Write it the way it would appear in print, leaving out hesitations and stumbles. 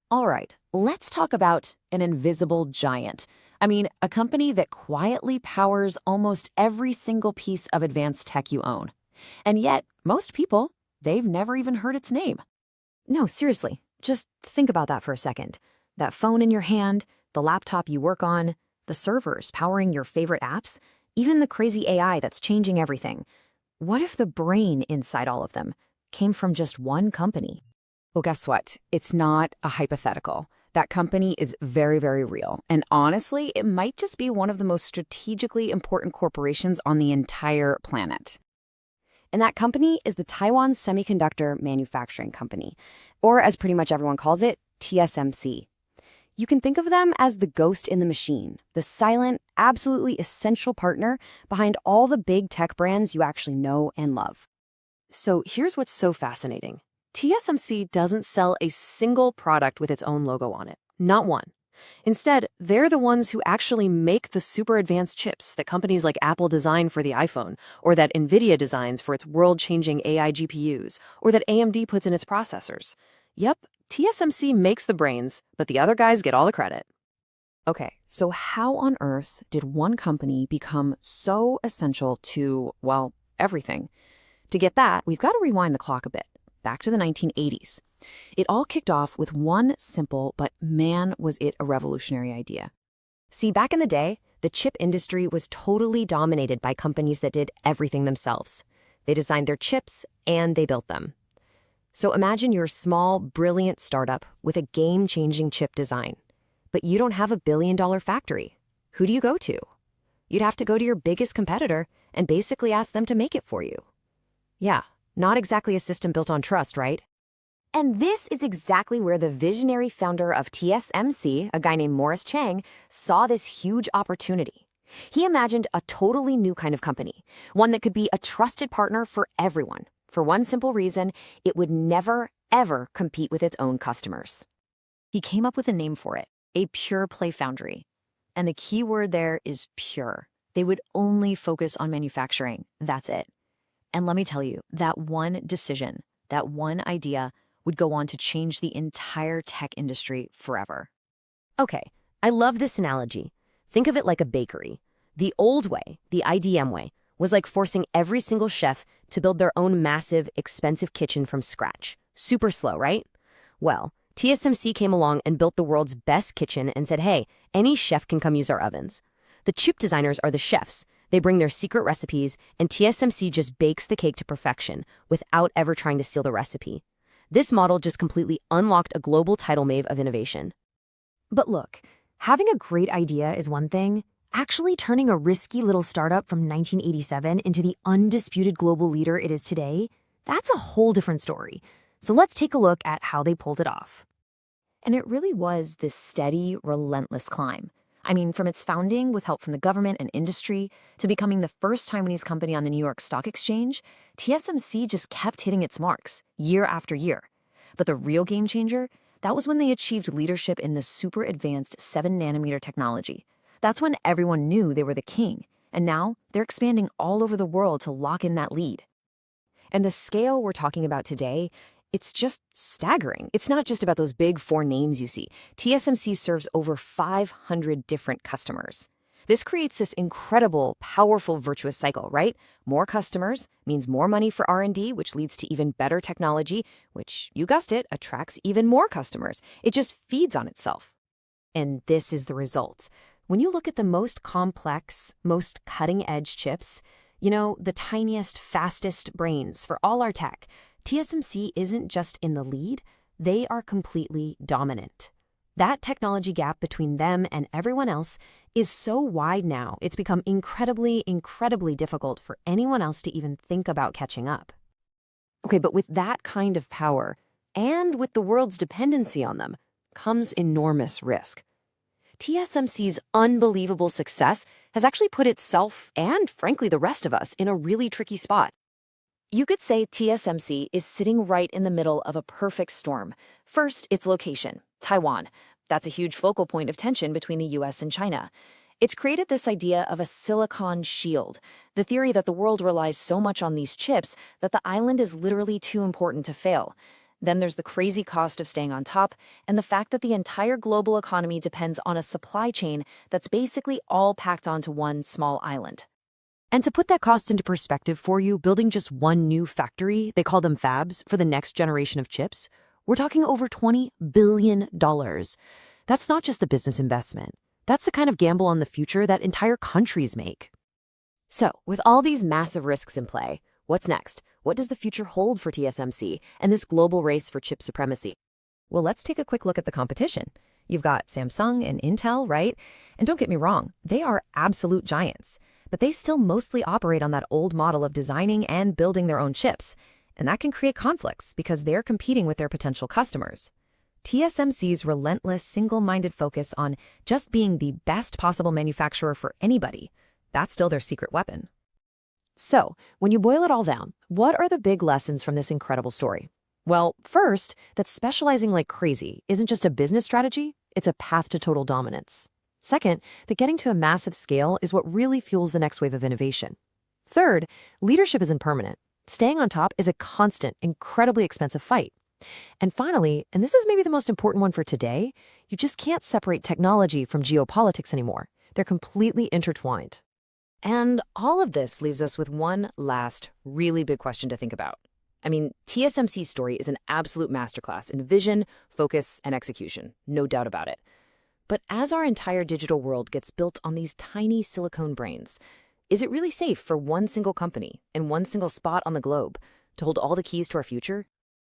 All right, let's talk about an invisible giant. I mean, a company that quietly powers almost every single piece of advanced tech you own. And yet, most people, they've never even heard its name. No, seriously, just think about that for a second. That phone in your hand, the laptop you work on, the servers powering your favorite apps, even the crazy AI that's changing everything. What if the brain inside all of them came from just one company? Well, guess what? It's not a hypothetical. That company is very, very real. And honestly, it might just be one of the most strategically important corporations on the entire planet. And that company is the Taiwan Semiconductor Manufacturing Company, or as pretty much everyone calls it, TSMC. You can think of them as the ghost in the machine, the silent, absolutely essential partner behind all the big tech brands you actually know and love. So here's what's so fascinating. TSMC doesn't sell a single product with its own logo on it. Not one. Instead, they're the ones who actually make the super advanced chips that companies like Apple design for the iPhone, or that NVIDIA designs for its world-changing AI GPUs, or that AMD puts in its processors. Yep, TSMC makes the brains, but the other guys get all the credit. Okay, so how on earth did one company become so essential to, well, everything? To get that, we've got to rewind the clock a bit, back to the 1980s. It all kicked off with one simple, but man, was it a revolutionary idea. See, back in the day, the chip industry was totally dominated by companies that did everything themselves. They designed their chips and they built them. So imagine you're a small, brilliant startup with a game-changing chip design. But you don't have a billion-dollar factory. Who do you go to? You'd have to go to your biggest competitor and basically ask them to make it for you. Yeah, not exactly a system built on trust, right? And this is exactly where the visionary founder of TSMC, a guy named Morris Chang, saw this huge opportunity. He imagined a totally new kind of company, one that could be a trusted partner for everyone. For one simple reason, it would never, ever compete with its own customers. He came up with a name for it, a pure play foundry. And the key word there is pure. They would only focus on manufacturing. That's it. And let me tell you, that one decision, that one idea would go on to change the entire tech industry forever. Okay, I love this analogy. Think of it like a bakery. The old way, the IDM way, was like forcing every single chef to build their own massive, expensive kitchen from scratch. Super slow, right? Well, TSMC came along and built the world's best kitchen and said, hey, any chef can come use our ovens. The chip designers are the chefs. They bring their secret recipes, and TSMC just bakes the cake to perfection without ever trying to steal the recipe. This model just completely unlocked a global tidal wave of innovation. But look, having a great idea is one thing. Actually turning a risky little startup from 1987 into the undisputed global leader it is today, that's a whole different story. So let's take a look at how they pulled it off. And it really was this steady, relentless climb. I mean, from its founding with help from the government and industry to becoming the first Taiwanese company on the New York Stock Exchange, TSMC just kept hitting its marks year after year. But the real game changer, that was when they achieved leadership in the super advanced 7-nanometer technology. That's when everyone knew they were the king, and now they're expanding all over the world to lock in that lead. And the scale we're talking about today, it's just staggering. It's not just about those big 4 names you see. TSMC serves over 500 different customers. This creates this incredible, powerful virtuous cycle, right? More customers means more money for R&D, which leads to even better technology, which, you guessed it, attracts even more customers. It just feeds on itself. And this is the result. When you look at the most complex, most cutting-edge chips, the tiniest, fastest brains for all our tech, TSMC isn't just in the lead, they are completely dominant. That technology gap between them and everyone else is so wide now, it's become incredibly, incredibly difficult for anyone else to even think about catching up. Okay, but with that kind of power, and with the world's dependency on them, comes enormous risk. TSMC's unbelievable success has actually put itself, and frankly the rest of us, in a really tricky spot. You could say TSMC is sitting right in the middle of a perfect storm. First, its location, Taiwan. That's a huge focal point of tension between the US and China. It's created this idea of a silicon shield, the theory that the world relies so much on these chips that the island is literally too important to fail. Then there's the crazy cost of staying on top, and the fact that the entire global economy depends on a supply chain that's basically all packed onto one small island. And to put that cost into perspective for you, building just one new factory, they call them fabs, for the next generation of chips, we're talking over $20 billion. That's not just a business investment. That's the kind of gamble on the future that entire countries make. So, with all these massive risks in play, what's next? What does the future hold for TSMC and this global race for chip supremacy? Well, let's take a quick look at the competition. You've got Samsung and Intel, right? And don't get me wrong, they are absolute giants. But they still mostly operate on that old model of designing and building their own chips. And that can create conflicts because they're competing with their potential customers. TSMC's relentless, single-minded focus on just being the best possible manufacturer for anybody, that's still their secret weapon. So, when you boil it all down, what are the big lessons from this incredible story? Well, first, that specializing like crazy isn't just a business strategy, it's a path to total dominance. Second, that getting to a massive scale is what really fuels the next wave of innovation. Third, leadership isn't permanent. Staying on top is a constant, incredibly expensive fight. And finally, and this is maybe the most important one for today, you just can't separate technology from geopolitics anymore. They're completely intertwined. And all of this leaves us with one last really big question to think about. I mean, TSMC's story is an absolute masterclass in vision, focus, and execution, no doubt about it. But as our entire digital world gets built on these tiny silicone brains, is it really safe for one single company in one single spot on the globe to hold all the keys to our future?